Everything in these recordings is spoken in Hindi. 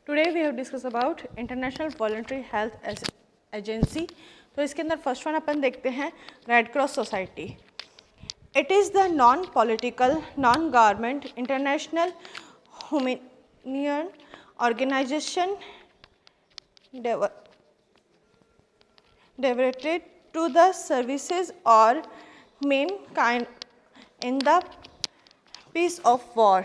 Today we have discuss about international voluntary health agency. तो इसके अंदर फर्स्ट वन अपन देखते हैं Red cross Society. It is the non political non government international humanitarian organisation devoted to the services or mankind in the peace of war।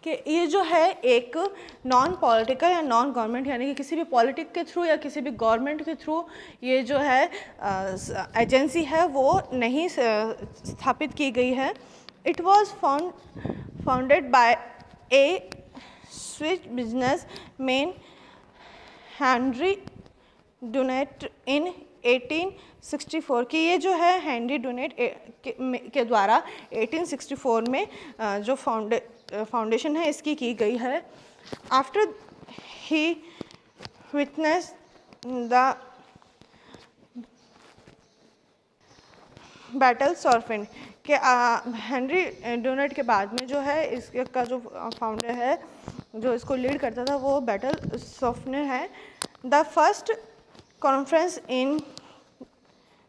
कि ये जो है एक नॉन पॉलिटिकल या नॉन गवर्नमेंट यानी कि किसी भी पॉलिटिक के थ्रू या किसी भी गवर्नमेंट के थ्रू ये जो है एजेंसी है वो नहीं स्थापित की गई है। It was founded by a Swiss business man Henry Dunant in 1864 की ये जो है हेनरी डुनेट के द्वारा 1864 में जो फाउंडेशन है इसकी की गई है। After he witness the battle Solferino के हेनरी डोनेट के बाद में जो है इसका जो फाउंडर है जो इसको लीड करता था वो बैटल सॉर्फिन है। The first conference in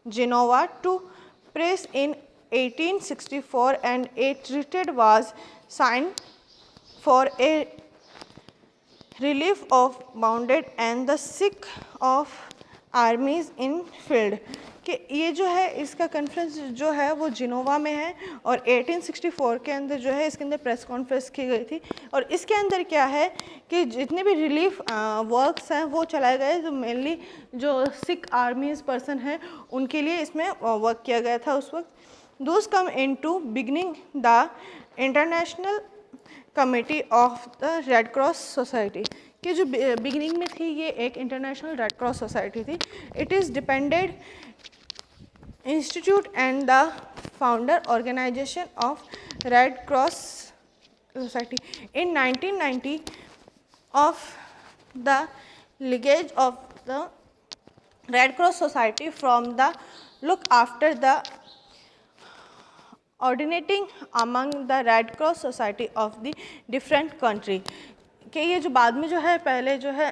Genova to Paris in 1864 and a treaty was signed for a relief of wounded and the sick of armies in field। कि ये जो है इसका कॉन्फ्रेंस जो है वो जिनोवा में है और 1864 के अंदर जो है इसके अंदर प्रेस कॉन्फ्रेंस की गई थी। और इसके अंदर क्या है कि जितने भी रिलीफ वर्क्स हैं वो चलाए गए, जो मेनली जो सिख आर्मीज पर्सन हैं उनके लिए इसमें वर्क किया गया था उस वक्त। Those come in to beginning the international committee of the red cross society कि जो बिगनिंग में थी ये एक इंटरनेशनल रेड क्रॉस सोसाइटी थी। It is depended institute and the founder organisation of red cross society in 1990 of the league of the red cross society from the look after the ordinating among the red cross society of the different country कि ये जो बाद में जो है पहले जो है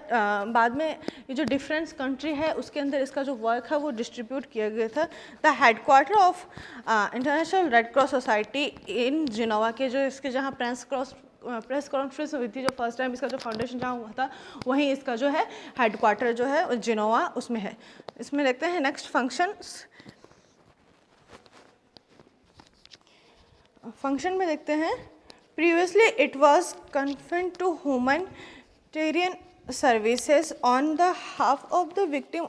बाद में ये जो डिफरेंट कंट्री है उसके अंदर इसका जो वर्क है वो डिस्ट्रीब्यूट किया गया था। The headquarter of international red cross society in Geneva के जो इसके जहाँ प्रेस कॉन्फ्रेंस हुई थी जो फर्स्ट टाइम इसका जो फाउंडेशन जहाँ हुआ था वहीं इसका जो है हेडक्वार्टर जो है जिनोवा उसमें है। इसमें देखते हैं नेक्स्ट फंक्शन में देखते हैं। Previously, it was confined to humanitarian services on the half of the victim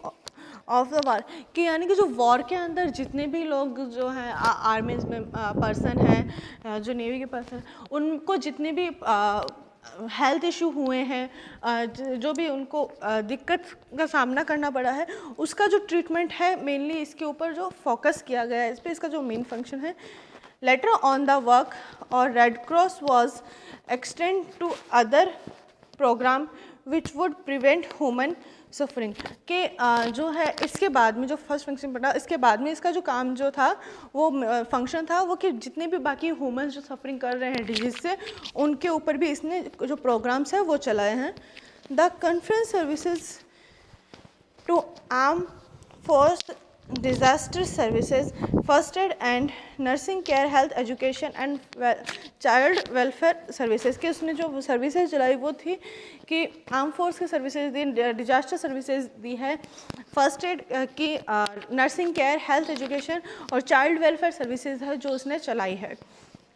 of the war। कि यानी कि जो वॉर के अंदर जितने भी लोग जो हैं आर्मीज में पर्सन हैं जो नेवी के पर्सन हैं उनको जितने भी हेल्थ इशू हुए हैं जो भी उनको दिक्कत का सामना करना पड़ा है उसका जो ट्रीटमेंट है मेनली इसके ऊपर जो फोकस किया गया है इस पर इसका जो मेन फंक्शन है। Later on the work or Red Cross was extended to other program which would prevent human suffering। कि जो है इसके बाद में जो फर्स्ट फंक्शन पड़ा इसके बाद में इसका जो काम जो था वो फंक्शन था वो कि जितने भी बाकी ह्यूमन जो सफरिंग कर रहे हैं डिजीज़ से उनके ऊपर भी इसने जो प्रोग्राम्स हैं वो चलाए हैं। The conference services to arm force disaster services, first aid and nursing care, health education and child welfare services कि उसने जो सर्विसेज चलाई वो थी कि आर्म फोर्स की सर्विसेज दी, डिजास्टर सर्विसेज दी है, फर्स्ट एड की, नर्सिंग केयर, हेल्थ एजुकेशन और चाइल्ड वेलफेयर सर्विसेज है जो उसने चलाई है।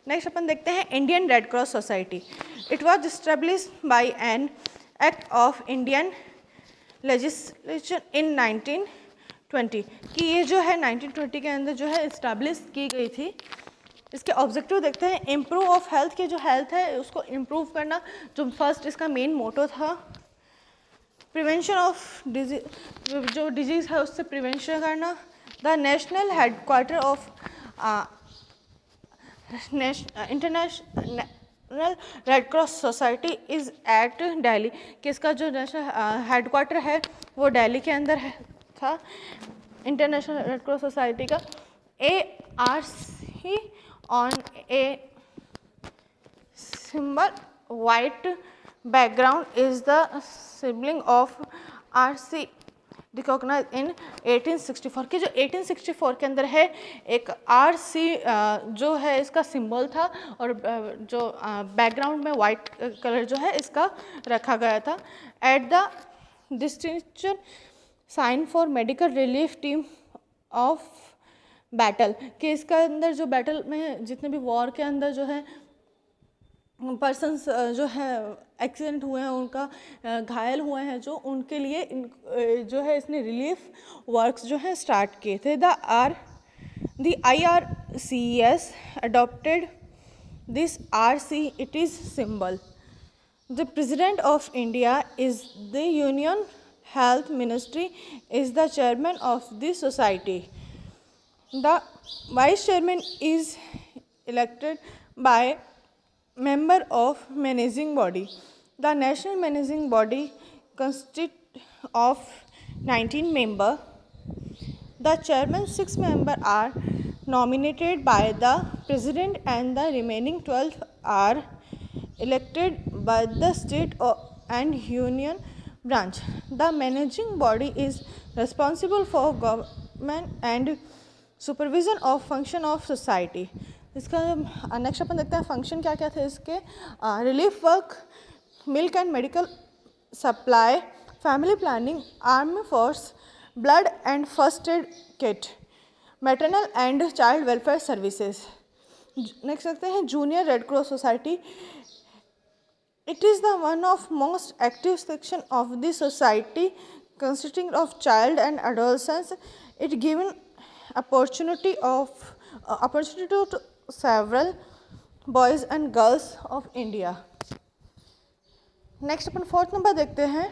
नेक्स्ट अपन देखते हैं Indian red cross Society. It was establish by an act of Indian legislature इन 1920 कि ये जो है 1920 के अंदर जो है इस्टेब्लिश की गई थी। इसके ऑब्जेक्टिव देखते हैं। इम्प्रूव ऑफ हेल्थ के जो हेल्थ है उसको इम्प्रूव करना जो फर्स्ट इसका मेन मोटो था। प्रिवेंशन ऑफ डिजीज जो डिजीज़ है उससे प्रिवेंशन करना। The national headquarter of international red cross society is at Delhi कि इसका जो नेशनल हेडक्वार्टर है वो दिल्ली के अंदर है था इंटरनेशनल रेड क्रॉस सोसाइटी का। ARC on a symbol white background is the sibling of RC recognise in 1864 कि जो 1864 के अंदर है एक RC जो है इसका सिंबल था और जो बैकग्राउंड में वाइट कलर जो है इसका रखा गया था. At the distinction sign for medical relief team of battle कि इसका अंदर जो बैटल में जितने भी वॉर के अंदर जो है पर्सन्स जो है एक्सीडेंट हुए हैं उनका घायल हुए हैं जो उनके लिए जो है इसने रिलीफ वर्क्स जो है स्टार्ट किए थे. The IRCS adopted this RC it is symbol. The President of India is the Union Health Ministry is the chairman of the society. The vice chairman is elected by member of managing body. The national managing body consists of 19 members. The chairman 6 members are nominated by the president and the remaining 12 are elected by the state and union branch. The managing body is responsible for government and supervision of function of society. इसका नेक्स्ट अपन देखते हैं फंक्शन क्या क्या थे इसके. Relief work, milk and medical supply, family planning, army force, blood and first aid kit, maternal and child welfare services. Next देखते हैं junior red cross Society. It is the one of most active section of the society consisting of child and adolescents. It given opportunity to several boys and girls of India. Next अपन फोर्थ नंबर देखते हैं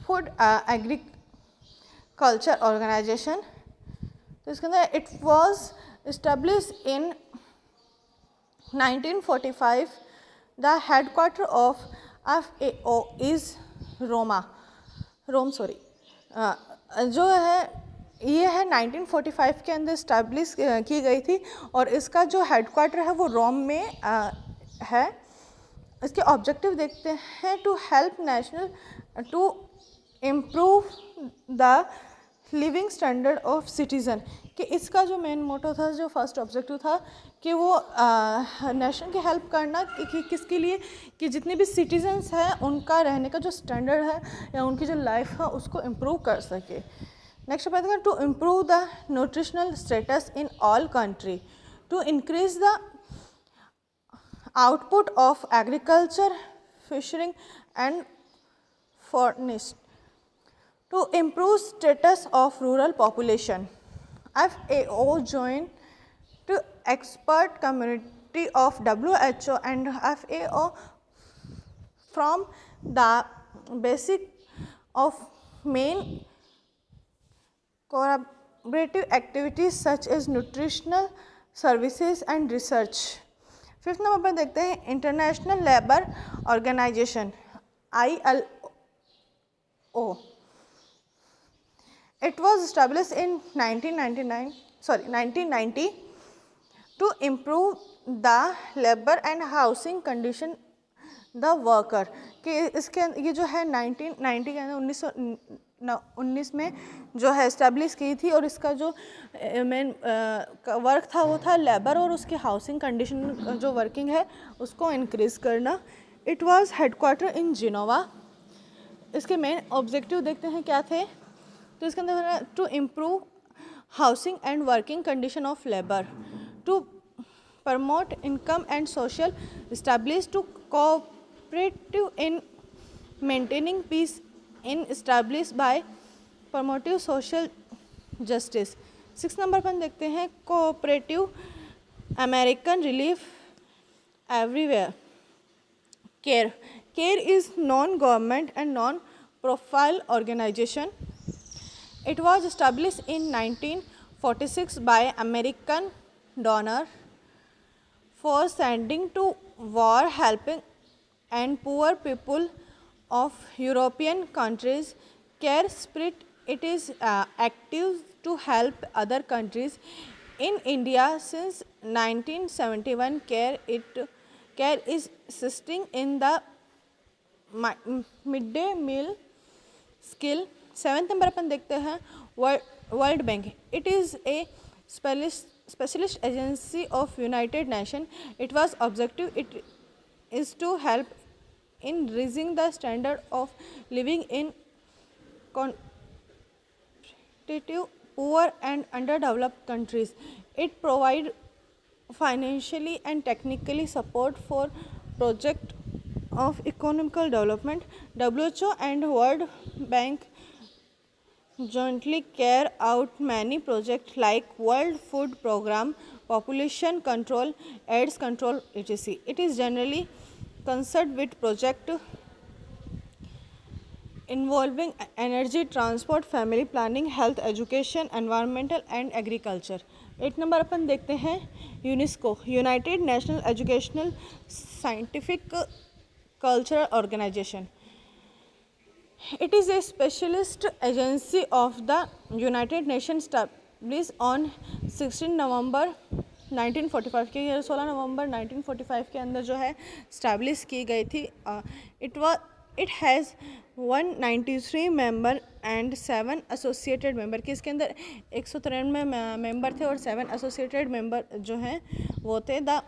फूड एग्रीकल्चर ऑर्गेनाइजेशन. तो इसके अंदर it was establish in 1945. The headquarter of FAO is Rome जो है ये है 1945 के अंदर इस्टेब्लिश की गई थी और इसका जो हेडक्वार्टर है वो रोम में है. इसके ऑब्जेक्टिव देखते हैं to help national to improve the living standard of citizen कि इसका जो मेन मोटो था जो फर्स्ट ऑब्जेक्टिव था कि वो नेशन की हेल्प करना कि किसके लिए कि जितने भी सिटीजन्स हैं उनका रहने का जो स्टैंडर्ड है या उनकी जो लाइफ है उसको इम्प्रूव कर सके. नेक्स्ट बात है to improve the nutritional status in all country, to increase the output of agriculture, fishering and forest, to improve status of rural population. FAO joined to expert community of WHO and FAO from the basic of main collaborative activities such as nutritional services and research. Fifth number पर देखते हैं international labour organisation ILO. It was established in 1990 to improve the labor and housing condition the worker. कि इसके ये जो है 1990 के अंदर 1919 में जो है इस्टेब्लिश की थी और इसका जो मेन वर्क था वो था लेबर और उसकी हाउसिंग कंडीशन जो वर्किंग है उसको इंक्रीज़ करना. It was headquarter in Geneva. इसके मेन ऑब्जेक्टिव देखते हैं क्या थे. तो इसके अंदर to improve housing and working condition of labour, to promote income and social establish, to cooperative in maintaining peace in establish by promotive social justice. 6 number पर देखते हैं cooperative American relief everywhere. Care is non government and non profile organisation. It was established in 1946 by American donor for sending to war, helping and poor people of European countries. Care Spirit, it is active to help other countries. In India since 1971, Care is assisting in the mid day meal skill. 7th number अपन देखते हैं world bank. It is a specialist agency of United Nations. It was objective it is to help in raising the standard of living in competitive poor and underdeveloped countries. It provide financially and technically support for project of economical development. WHO and World Bank jointly carry out many projects like World Food Program, population control, AIDS control, etc. It is generally concerned with project involving energy, transport, family planning, health, education, environmental and agriculture. 8 number अपन देखते हैं UNESCO, united national educational scientific cultural organisation. It is a specialist agency of the United Nations established on 16 नवंबर 1945 के 16 नवंबर 1945 के अंदर जो है स्टैब्लिश की गई थी. It has 193 member and 7 associated member. कि इसके अंदर 193 मेंबर थे और 7 एसोसिएटेड मेंबर जो हैं वो थे. The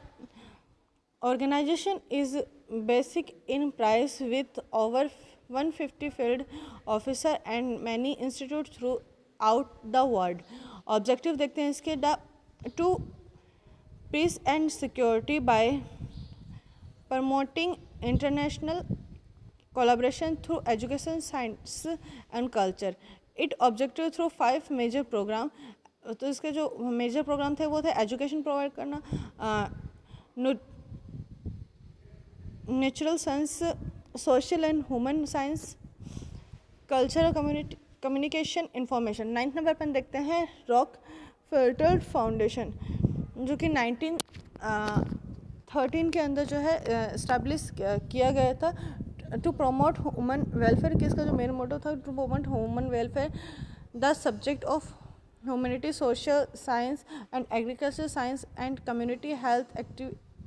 organisation is basic in price with over 150 field officer and many institutes throughout the world. Objective देखते हैं इसके to peace and security by promoting international collaboration through education, science and culture. It objective through 5 major program. तो इसके जो मेजर प्रोग्राम थे वो थे एजुकेशन प्रोवाइड करना, natural science, social and human science, cultural communication, information. 9th number पर देखते हैं रॉकफेलर फाउंडेशन जो कि 1913 के अंदर जो है इस्टेब्लिश किया गया था टू प्रमोट ह्यूमन वेलफेयर. कि इसका जो मेन मोटो था to promote human welfare. The subject of humanity, social science and agriculture science and community health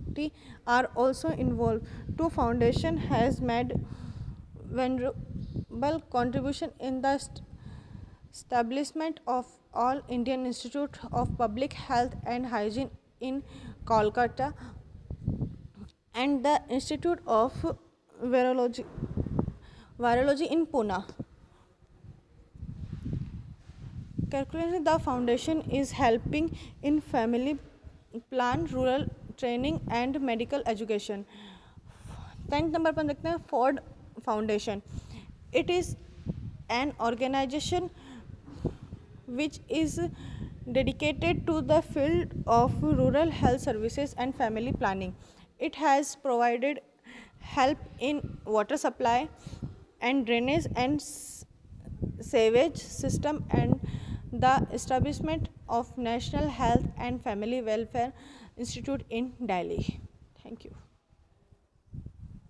activity are also involved. Two foundation has made valuable contribution in the establishment of All Indian Institute of Public Health and Hygiene in Kolkata and the Institute of Virology in Pune. Currently, the foundation is helping in family plan, rural training and medical education. 10th number पर देखते हैं Ford foundation. It is an organisation which is dedicated to the field of rural health services and family planning. It has provided help in water supply and drainage and sewage system and the establishment of National Health and Family Welfare Institute in Delhi. Thank you.